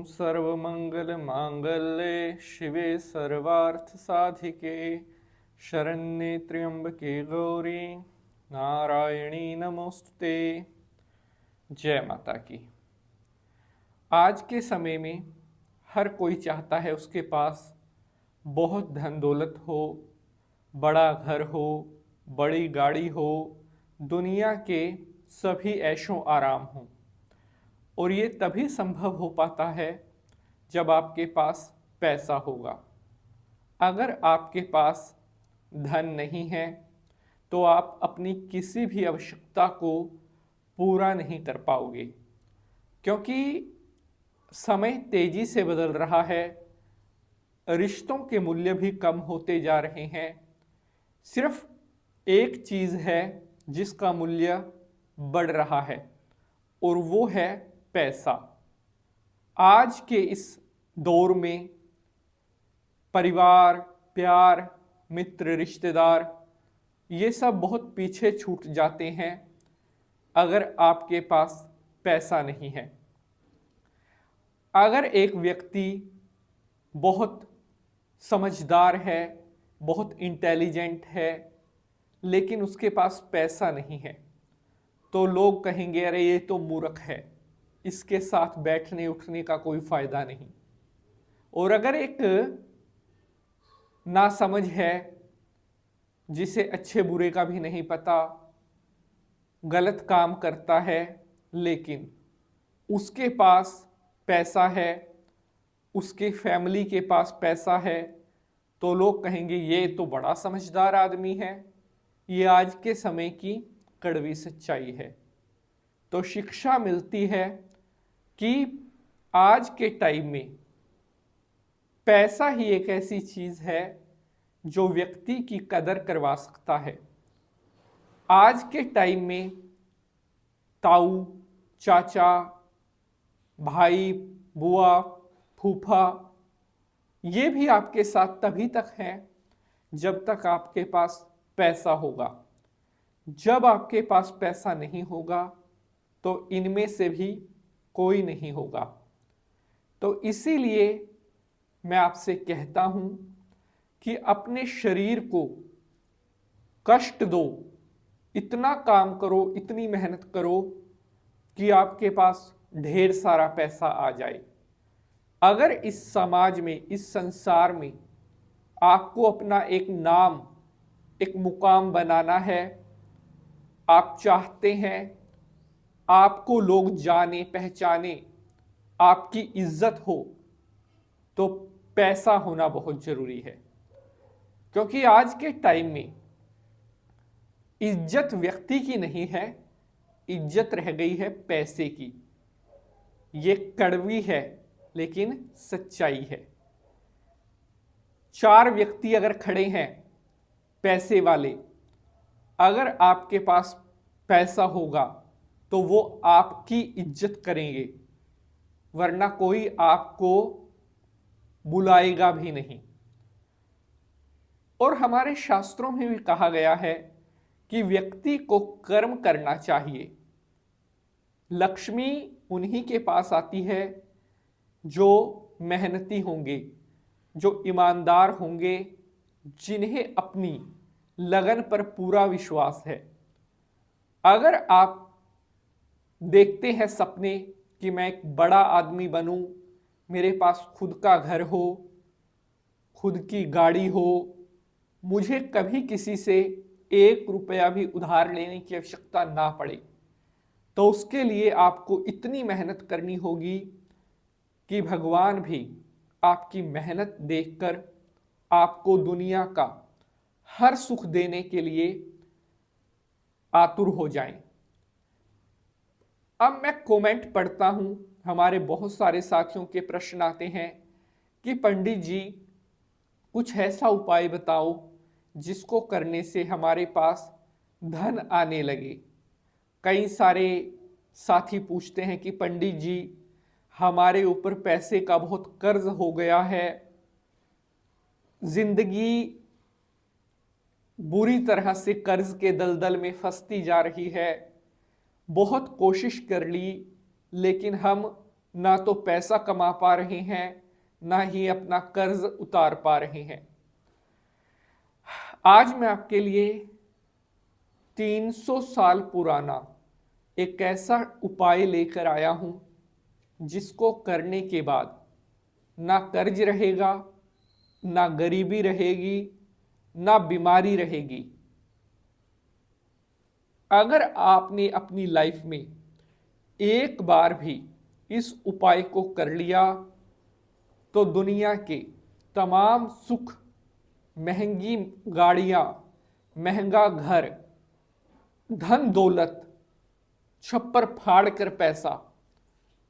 सर्वमंगलमांगल्ये शिवे सर्वार्थसाधिके शरण्ये त्र्यंबके गौरी नारायणी नमोस्तुते। जय माता की। आज के समय में हर कोई चाहता है उसके पास बहुत धन दौलत हो, बड़ा घर हो, बड़ी गाड़ी हो, दुनिया के सभी ऐशो आराम हो। और ये तभी संभव हो पाता है जब आपके पास पैसा होगा। अगर आपके पास धन नहीं है तो आप अपनी किसी भी आवश्यकता को पूरा नहीं कर पाओगे, क्योंकि समय तेजी से बदल रहा है, रिश्तों के मूल्य भी कम होते जा रहे हैं। सिर्फ एक चीज़ है जिसका मूल्य बढ़ रहा है और वो है पैसा। आज के इस दौर में परिवार, प्यार, मित्र, रिश्तेदार ये सब बहुत पीछे छूट जाते हैं अगर आपके पास पैसा नहीं है। अगर एक व्यक्ति बहुत समझदार है, बहुत इंटेलिजेंट है, लेकिन उसके पास पैसा नहीं है तो लोग कहेंगे अरे ये तो मूर्ख है, इसके साथ बैठने उठने का कोई फायदा नहीं। और अगर एक नासमझ है जिसे अच्छे बुरे का भी नहीं पता, गलत काम करता है लेकिन उसके पास पैसा है, उसके फैमिली के पास पैसा है, तो लोग कहेंगे ये तो बड़ा समझदार आदमी है। ये आज के समय की कड़वी सच्चाई है। तो शिक्षा मिलती है कि आज के टाइम में पैसा ही एक ऐसी चीज है जो व्यक्ति की कदर करवा सकता है। आज के टाइम में ताऊ, चाचा, भाई, बुआ, फूफा ये भी आपके साथ तभी तक हैं जब तक आपके पास पैसा होगा। जब आपके पास पैसा नहीं होगा तो इनमें से भी कोई नहीं होगा। तो इसीलिए मैं आपसे कहता हूं कि अपने शरीर को कष्ट दो, इतना काम करो, इतनी मेहनत करो कि आपके पास ढेर सारा पैसा आ जाए। अगर इस समाज में, इस संसार में आपको अपना एक नाम, एक मुकाम बनाना है, आप चाहते हैं आपको लोग जाने पहचाने, आपकी इज्जत हो, तो पैसा होना बहुत जरूरी है। क्योंकि आज के टाइम में इज्जत व्यक्ति की नहीं है, इज्जत रह गई है पैसे की। ये कड़वी है लेकिन सच्चाई है। चार व्यक्ति अगर खड़े हैं पैसे वाले, अगर आपके पास पैसा होगा तो वो आपकी इज्जत करेंगे, वरना कोई आपको बुलाएगा भी नहीं। और हमारे शास्त्रों में भी कहा गया है कि व्यक्ति को कर्म करना चाहिए। लक्ष्मी उन्हीं के पास आती है जो मेहनती होंगे, जो ईमानदार होंगे, जिन्हें अपनी लगन पर पूरा विश्वास है। अगर आप देखते हैं सपने कि मैं एक बड़ा आदमी बनूं, मेरे पास खुद का घर हो, खुद की गाड़ी हो, मुझे कभी किसी से 1 रुपया भी उधार लेने की आवश्यकता ना पड़े, तो उसके लिए आपको इतनी मेहनत करनी होगी कि भगवान भी आपकी मेहनत देखकर आपको दुनिया का हर सुख देने के लिए आतुर हो जाएं। अब मैं कमेंट पढ़ता हूं, हमारे बहुत सारे साथियों के प्रश्न आते हैं कि पंडित जी कुछ ऐसा उपाय बताओ जिसको करने से हमारे पास धन आने लगे। कई सारे साथी पूछते हैं कि पंडित जी हमारे ऊपर पैसे का बहुत कर्ज हो गया है, जिंदगी बुरी तरह से कर्ज के दलदल में फंसती जा रही है, बहुत कोशिश कर ली लेकिन हम ना तो पैसा कमा पा रहे हैं, ना ही अपना कर्ज उतार पा रहे हैं। आज मैं आपके लिए 300 साल पुराना एक ऐसा उपाय लेकर आया हूं जिसको करने के बाद ना कर्ज रहेगा, ना गरीबी रहेगी, ना बीमारी रहेगी। अगर आपने अपनी लाइफ में एक बार भी इस उपाय को कर लिया तो दुनिया के तमाम सुख, महंगी गाड़ियां, महंगा घर, धन दौलत, छप्पर फाड़ कर पैसा,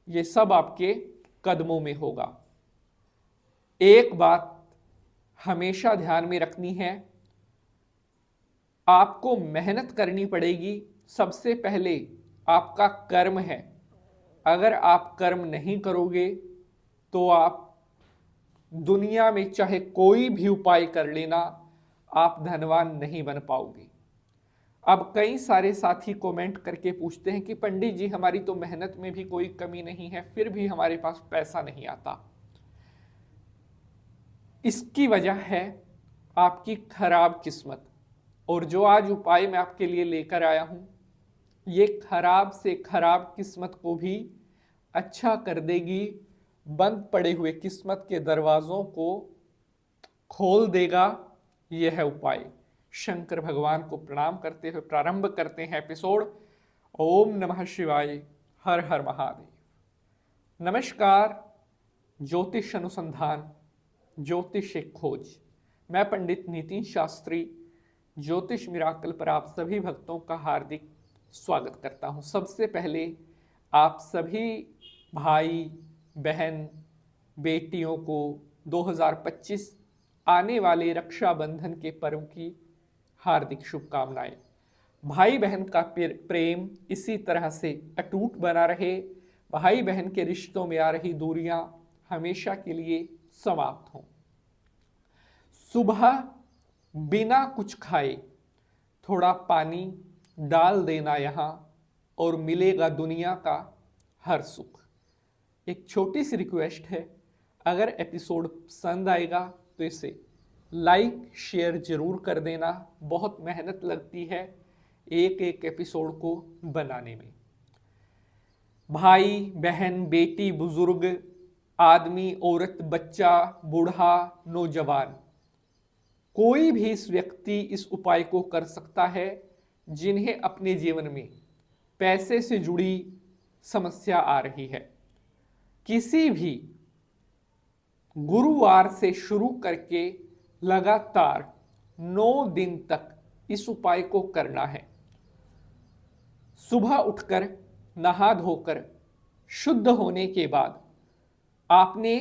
ये सब आपके कदमों में होगा। एक बात हमेशा ध्यान में रखनी है, आपको मेहनत करनी पड़ेगी। सबसे पहले आपका कर्म है। अगर आप कर्म नहीं करोगे तो आप दुनिया में चाहे कोई भी उपाय कर लेना, आप धनवान नहीं बन पाओगे। अब कई सारे साथी कमेंट करके पूछते हैं कि पंडित जी हमारी तो मेहनत में भी कोई कमी नहीं है, फिर भी हमारे पास पैसा नहीं आता। इसकी वजह है आपकी खराब किस्मत। और जो आज उपाय मैं आपके लिए लेकर आया हूं, ये खराब से खराब किस्मत को भी अच्छा कर देगी, बंद पड़े हुए किस्मत के दरवाजों को खोल देगा। यह है उपाय। शंकर भगवान को प्रणाम करते हुए प्रारंभ करते हैं एपिसोड। ओम नमः शिवाय, हर हर महादेव। नमस्कार। ज्योतिष अनुसंधान, ज्योतिष एक खोज। मैं पंडित नितिन शास्त्री ज्योतिष मिराकल पर आप सभी भक्तों का हार्दिक स्वागत करता हूं। सबसे पहले आप सभी भाई बहन बेटियों को 2025 आने वाले रक्षाबंधन के पर्व की हार्दिक शुभकामनाएं। भाई बहन का प्रेम इसी तरह से अटूट बना रहे। भाई बहन के रिश्तों में आ रही दूरियां हमेशा के लिए समाप्त हों। सुबह बिना कुछ खाए थोड़ा पानी डाल देना यहाँ, और मिलेगा दुनिया का हर सुख। एक छोटी सी रिक्वेस्ट है, अगर एपिसोड पसंद आएगा तो इसे लाइक शेयर जरूर कर देना। बहुत मेहनत लगती है एक एक एपिसोड को बनाने में। भाई बहन बेटी बुजुर्ग आदमी औरत बच्चा बूढ़ा नौजवान, कोई भी इस व्यक्ति इस उपाय को कर सकता है जिन्हें अपने जीवन में पैसे से जुड़ी समस्या आ रही है। किसी भी गुरुवार से शुरू करके लगातार 9 दिन तक इस उपाय को करना है। सुबह उठकर नहा धोकर शुद्ध होने के बाद आपने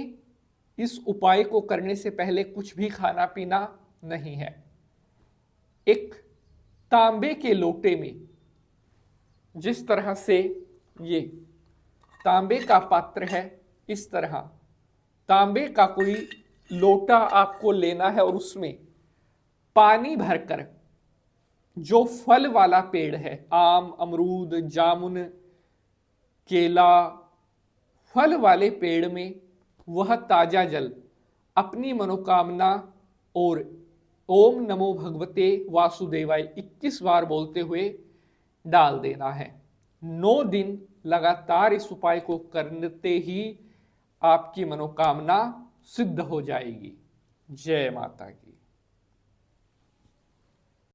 इस उपाय को करने से पहले कुछ भी खाना पीना नहीं है। एक तांबे के लोटे में, जिस तरह से ये तांबे का पात्र है, इस तरह तांबे का कोई लोटा आपको लेना है और उसमें पानी भरकर जो फल वाला पेड़ है, आम अमरूद जामुन केला, फल वाले पेड़ में वह ताजा जल अपनी मनोकामना और ओम नमो भगवते वासुदेवाय 21 बार बोलते हुए डाल देना है। 9 दिन लगातार इस उपाय को करते ही आपकी मनोकामना सिद्ध हो जाएगी। जय माता की।